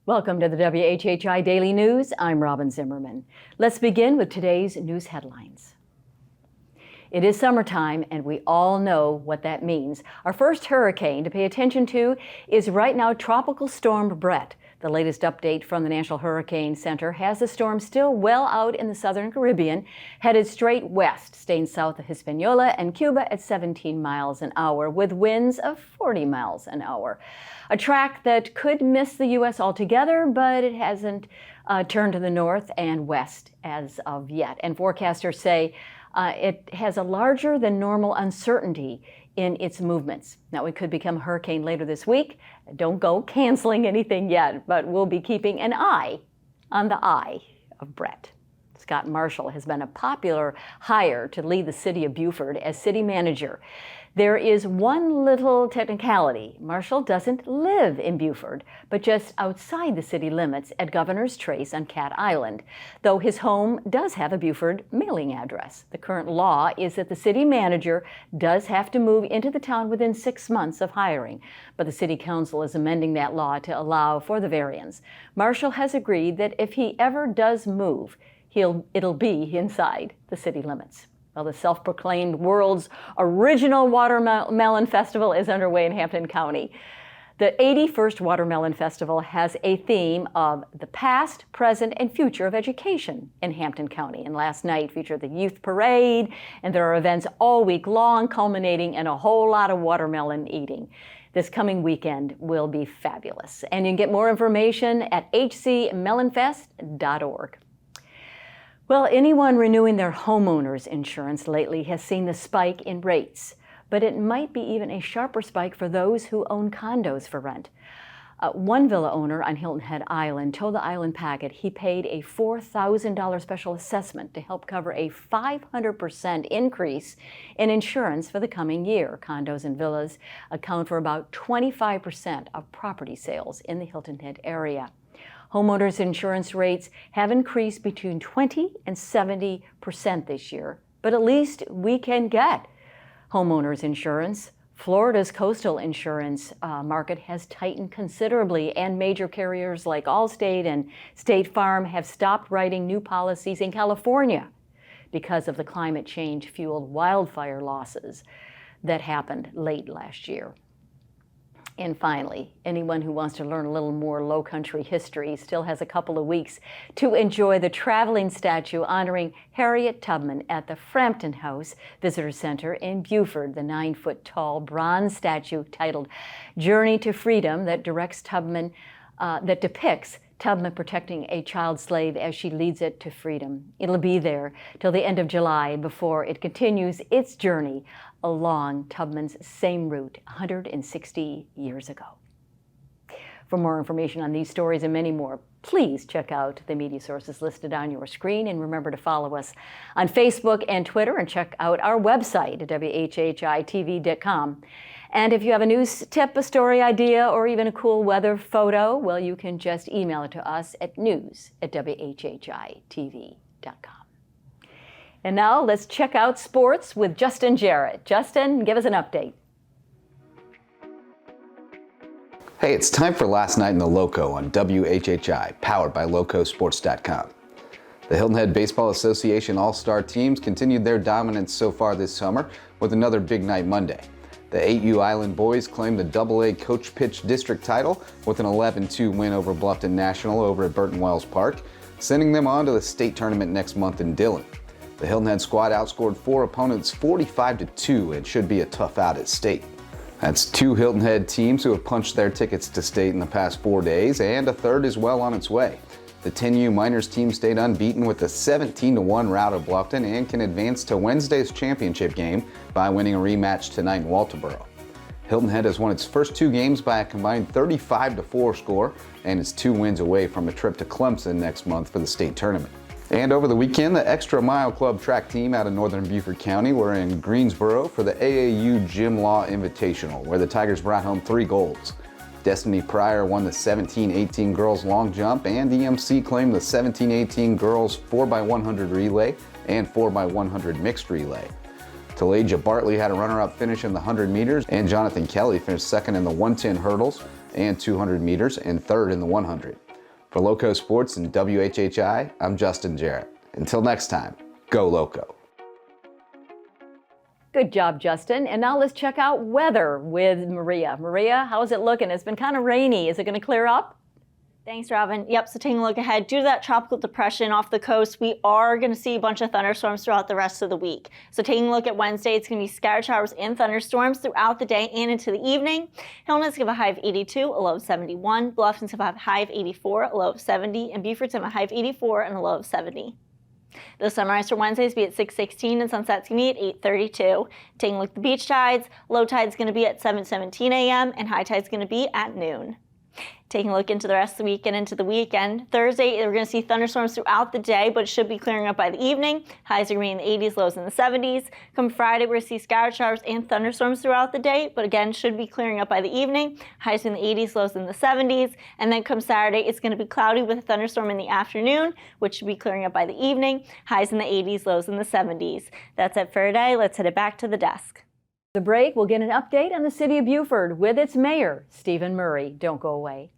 Welcome to the WHHI Daily News. I'm Robyn Zimmerman. Let's begin with today's news headlines. It is summertime, and we all know what that means. Our first hurricane to pay attention to is right now Tropical Storm Bret. The latest update from the National Hurricane Center has the storm still well out in the southern Caribbean, headed straight west, staying south of Hispaniola and Cuba at 17 miles an hour, with winds of 40 miles an hour. A track that could miss the U.S. altogether, but it hasn't turned to the north and west as of yet. And forecasters say it has a larger than normal uncertainty in its movements. Now, it could become a hurricane later this week. Don't go canceling anything yet, but we'll be keeping an eye on the eye of Bret. Scott Marshall has been a popular hire to lead the city of Beaufort as city manager. There is one little technicality. Marshall doesn't live in Beaufort, but just outside the city limits at Governor's Trace on Cat Island, though his home does have a Beaufort mailing address. The current law is that the city manager does have to move into the town within 6 months of hiring, but the city council is amending that law to allow for the variance. Marshall has agreed that if he ever does move, it'll be inside the city limits. Well, the self-proclaimed world's original watermelon festival is underway in Hampton County. The 81st Watermelon Festival has a theme of the past, present, and future of education in Hampton County. And last night featured the youth parade, and there are events all week long, culminating in a whole lot of watermelon eating. This coming weekend will be fabulous. And you can get more information at hcmelonfest.org. Well, anyone renewing their homeowners insurance lately has seen the spike in rates, but it might be even a sharper spike for those who own condos for rent. One villa owner on Hilton Head Island told the Island Packet he paid a $4,000 special assessment to help cover a 500% increase in insurance for the coming year. Condos and villas account for about 25% of property sales in the Hilton Head area. Homeowners insurance rates have increased between 20 and 70% this year, but at least we can get homeowners insurance. Florida's coastal insurance market has tightened considerably, and major carriers like Allstate and State Farm have stopped writing new policies in California because of the climate change-fueled wildfire losses that happened late last year. And finally, anyone who wants to learn a little more Lowcountry history still has a couple of weeks to enjoy the traveling statue honoring Harriet Tubman at the Frampton House Visitor Center in Beaufort. The 9-foot-tall bronze statue titled "Journey to Freedom" that depicts Tubman protecting a child slave as she leads it to freedom. It'll be there till the end of July before it continues its journey along Tubman's same route 160 years ago. For more information on these stories and many more, please check out the media sources listed on your screen, and remember to follow us on Facebook and Twitter, and check out our website at WHHI-TV.com. And if you have a news tip, a story idea, or even a cool weather photo, well, you can just email it to us at news@WHHI-TV.com. And now let's check out sports with Justin Jarrett. Justin, give us an update. Hey, it's time for Last Night in the Loco on WHHI, powered by LocoSports.com. The Hilton Head Baseball Association All-Star teams continued their dominance so far this summer with another big night Monday. The 8U Island boys claimed the AA Coach Pitch District title with an 11-2 win over Bluffton National over at Burton Wells Park, sending them on to the state tournament next month in Dillon. The Hilton Head squad outscored 4 opponents 45-2 and should be a tough out at state. That's 2 Hilton Head teams who have punched their tickets to state in the past 4 days, and a third is well on its way. The 10U Miners team stayed unbeaten with a 17-1 rout of Bluffton and can advance to Wednesday's championship game by winning a rematch tonight in Walterboro. Hilton Head has won its first 2 games by a combined 35-4 score and is 2 wins away from a trip to Clemson next month for the state tournament. And over the weekend, the Extra Mile Club track team out of Northern Beaufort County were in Greensboro for the AAU Gym Law Invitational, where the Tigers brought home 3 golds. Destiny Pryor won the 17-18 girls long jump, and EMC claimed the 17-18 girls 4x100 relay and 4x100 mixed relay. Talaja Bartley had a runner-up finish in the 100 meters, and Jonathan Kelly finished second in the 110 hurdles and 200 meters and third in the 100. For Loco Sports and WHHI, I'm Justin Jarrett. Until next time, go Loco. Good job, Justin. And now let's check out weather with Maria. Maria, how is it looking? It's been kind of rainy. Is it going to clear up? Thanks, Robyn. Yep, so taking a look ahead, due to that tropical depression off the coast, we are going to see a bunch of thunderstorms throughout the rest of the week. So taking a look at Wednesday, it's going to be scattered showers and thunderstorms throughout the day and into the evening. Hilton's going to have a high of 82, a low of 71. Bluffton's going to have a high of 84, a low of 70. And Beaufort's going to have a high of 84 and a low of 70. The sunrise for Wednesday is going to be at 6:16 and sunset's going to be at 8:32. Taking a look at the beach tides, low tide's going to be at 7:17 a.m. and high tide's going to be at noon. Taking a look into the rest of the week and into the weekend, Thursday we're going to see thunderstorms throughout the day, but it should be clearing up by the evening. Highs are going to be in the 80s, lows in the 70s. Come Friday, we're going to see scattered showers and thunderstorms throughout the day, but again, should be clearing up by the evening. Highs in the 80s, lows in the 70s. And then come Saturday, it's going to be cloudy with a thunderstorm in the afternoon, which should be clearing up by the evening. Highs in the 80s, lows in the 70s. That's it for today. Let's head it back to the desk. The break, we'll get an update on the city of Beaufort with its mayor, Stephen Murray. Don't go away.